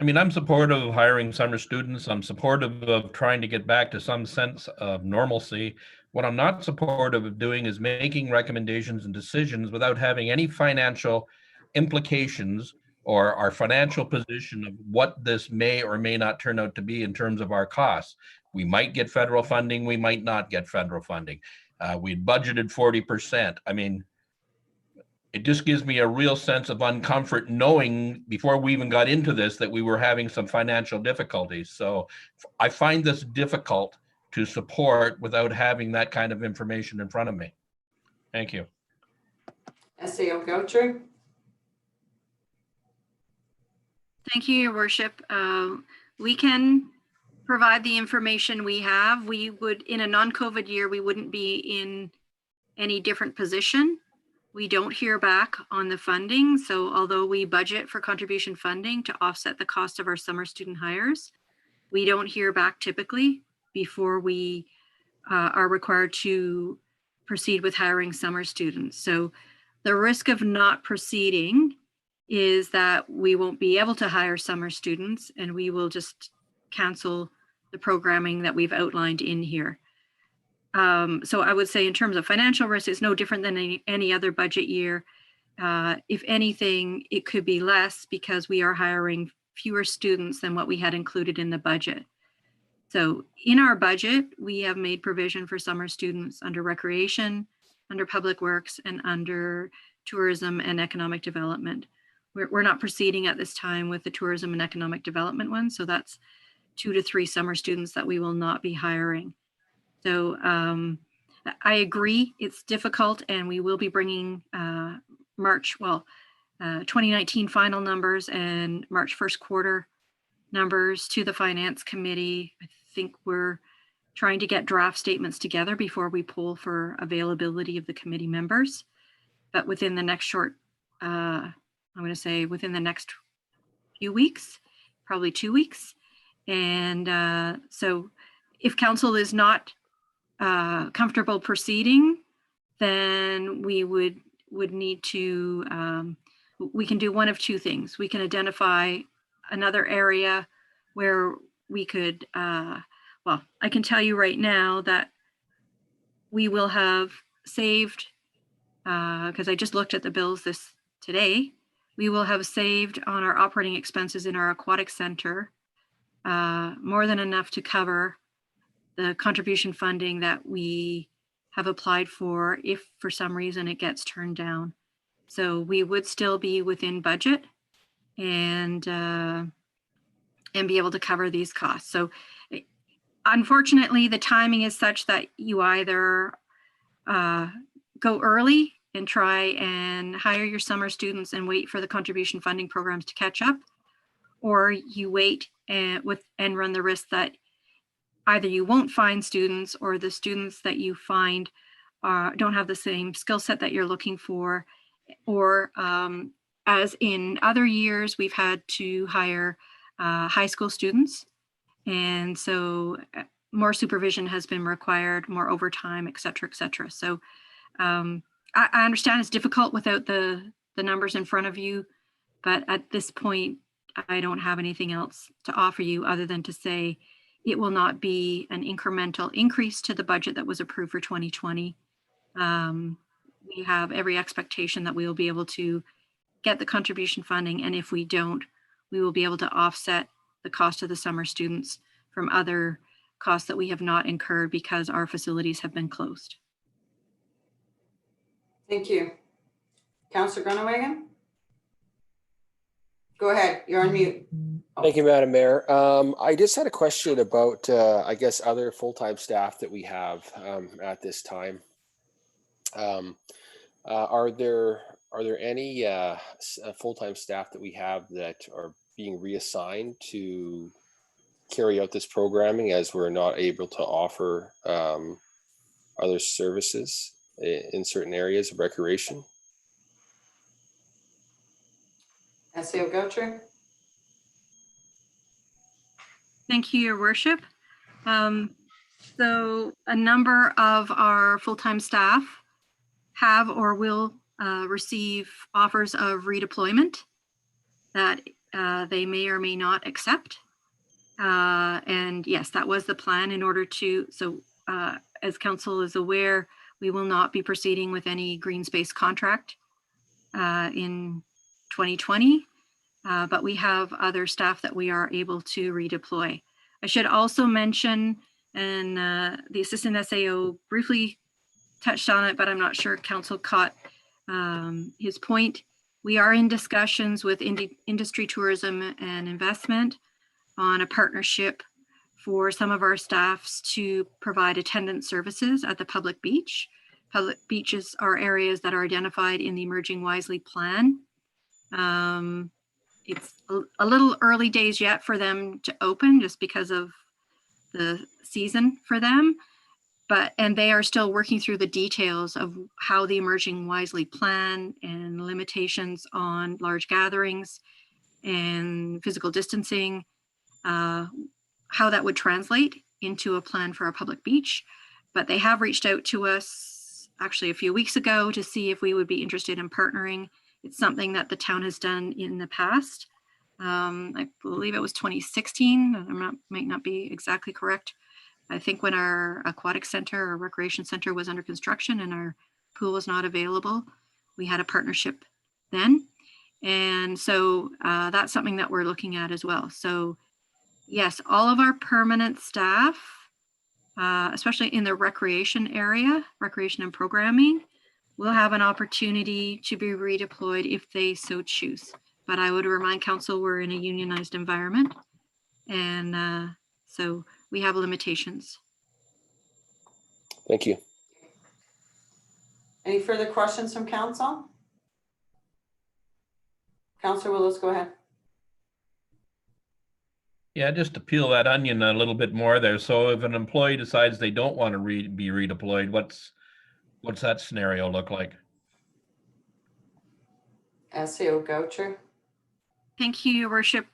Speaker 10: I mean, I'm supportive of hiring summer students. I'm supportive of trying to get back to some sense of normalcy. What I'm not supportive of doing is making recommendations and decisions without having any financial implications or our financial position of what this may or may not turn out to be in terms of our costs. We might get federal funding, we might not get federal funding. We'd budgeted 40%. I mean, it just gives me a real sense of uncomfort knowing before we even got into this that we were having some financial difficulties. So I find this difficult to support without having that kind of information in front of me. Thank you.
Speaker 1: SAO Gaucher.
Speaker 3: Thank you, Your Worship. We can provide the information we have. We would, in a non-COVID year, we wouldn't be in any different position. We don't hear back on the funding. So although we budget for contribution funding to offset the cost of our summer student hires, we don't hear back typically before we are required to proceed with hiring summer students. So the risk of not proceeding is that we won't be able to hire summer students and we will just cancel the programming that we've outlined in here. So I would say in terms of financial risk, it's no different than any other budget year. If anything, it could be less because we are hiring fewer students than what we had included in the budget. So in our budget, we have made provision for summer students under recreation, under public works, and under tourism and economic development. We're not proceeding at this time with the tourism and economic development one. So that's 2 to 3 summer students that we will not be hiring. So I agree it's difficult, and we will be bringing 2019 final numbers and March 1st quarter numbers to the Finance Committee. I think we're trying to get draft statements together before we poll for availability of the committee members. But within the next I'm going to say within the next few weeks, probably 2 weeks. And so if council is not comfortable proceeding, then we would need to, we can do one of 2 things. We can identify another area where we could, well, I can tell you right now that we will have saved, because I just looked at the bills today, we will have saved on our operating expenses in our aquatic center more than enough to cover the contribution funding that we have applied for if for some reason it gets turned down. So we would still be within budget and be able to cover these costs. So unfortunately, the timing is such that you either go early and try and hire your summer students and wait for the contribution funding programs to catch up, or you wait and run the risk that either you won't find students or the students that you find don't have the same skill set that you're looking for, or as in other years, we've had to hire high school students. And so more supervision has been required, more overtime, et cetera, et cetera. So I understand it's difficult without the numbers in front of you, but at this point, I don't have anything else to offer you other than to say it will not be an incremental increase to the budget that was approved for 2020. We have every expectation that we will be able to get the contribution funding, and if we don't, we will be able to offset the cost of the summer students from other costs that we have not incurred because our facilities have been closed.
Speaker 1: Thank you. Councillor Grunewagen? Go ahead, you're on mute.
Speaker 12: Thank you, Madam Mayor. I just had a question about, I guess, other full-time staff that we have at this time. Are there any full-time staff that we have that are being reassigned to carry out this programming as we're not able to offer other services in certain areas of recreation?
Speaker 1: SEO Gotcher?
Speaker 3: Thank you, Your Worship. So a number of our full-time staff have or will receive offers of redeployment that they may or may not accept. And yes, that was the plan in order to, so as council is aware, we will not be proceeding with any green space contract in 2020, but we have other staff that we are able to redeploy. I should also mention, and the assistant SAO briefly touched on it, but I'm not sure council caught his point. We are in discussions with industry tourism and investment on a partnership for some of our staffs to provide attendance services at the public beach. Public beaches are areas that are identified in the Emerging Wisely plan. It's a little early days yet for them to open just because of the season for them, and they are still working through the details of how the Emerging Wisely plan and limitations on large gatherings and physical distancing, how that would translate into a plan for a public beach. But they have reached out to us actually a few weeks ago to see if we would be interested in partnering. It's something that the town has done in the past. I believe it was 2016. Might not be exactly correct. I think when our aquatic center or recreation center was under construction and our pool was not available, we had a partnership then. And so that's something that we're looking at as well. So yes, all of our permanent staff, especially in the recreation area, recreation and programming, will have an opportunity to be redeployed if they so choose. But I would remind council we're in a unionized environment, and so we have limitations.
Speaker 12: Thank you.
Speaker 1: Any further questions from council? Councillor Willis, go ahead.
Speaker 10: Yeah, just to peel that onion a little bit more there. So if an employee decides they don't want to be redeployed, what's that scenario look like?
Speaker 1: SEO Gotcher.
Speaker 3: Thank you, Your Worship.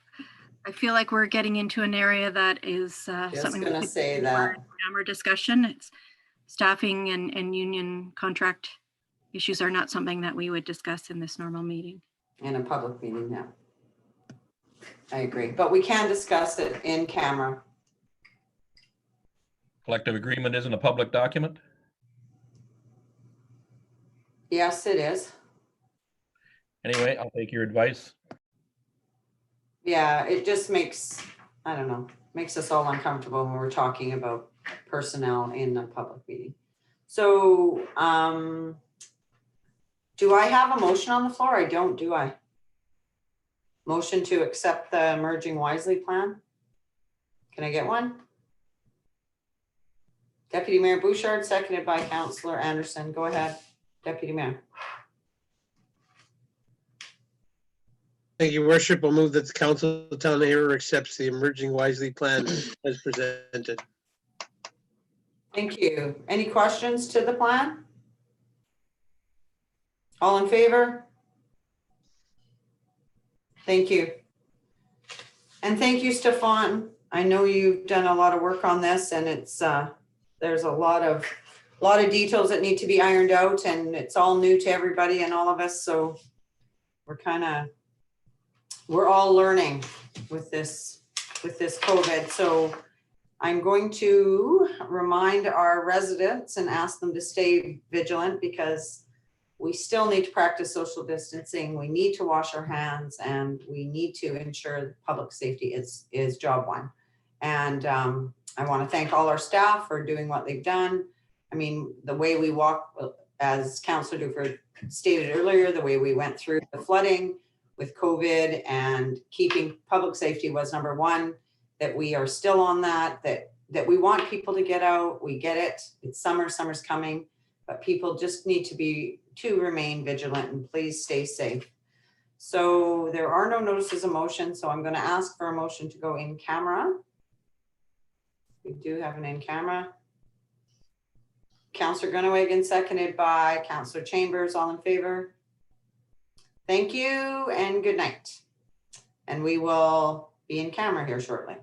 Speaker 3: I feel like we're getting into an area that is something
Speaker 1: gonna say that.
Speaker 3: Our discussion. It's staffing and union contract issues are not something that we would discuss in this normal meeting.
Speaker 1: In a public meeting, yeah. I agree, but we can discuss it in camera.
Speaker 10: Collective agreement isn't a public document?
Speaker 1: Yes, it is.
Speaker 10: Anyway, I'll take your advice.
Speaker 1: Yeah, it just makes, I don't know, makes us all uncomfortable when we're talking about personnel in a public meeting. So, do I have a motion on the floor? I don't, do I? Motion to accept the Emerging Wisely plan? Can I get one? Deputy Mayor Bouchard, seconded by Councillor Anderson. Go ahead, Deputy Mayor.
Speaker 8: Thank you, Worship. I'll move that the Council of the Town of Hero accepts the Emerging Wisely plan as presented.
Speaker 1: Thank you. Any questions to the plan? All in favor? Thank you. And thank you, Stefan. I know you've done a lot of work on this, and it's there's a lot of details that need to be ironed out, and it's all new to everybody and all of us. So we're all learning with this COVID. So I'm going to remind our residents and ask them to stay vigilant, because we still need to practice social distancing. We need to wash our hands, and we need to ensure that public safety is job one. And I want to thank all our staff for doing what they've done. I mean, the way we walk, as Councillor Duford stated earlier, the way we went through the flooding with COVID and keeping public safety was number one, that we are still on that we want people to get out. We get it. It's summer's coming. But people just need to remain vigilant and please stay safe. So there are no notices of motion, so I'm going to ask for a motion to go in camera. We do have an in camera. Councillor Grunewagen, seconded by Councillor Chambers. All in favor? Thank you and good night. And we will be in camera here shortly.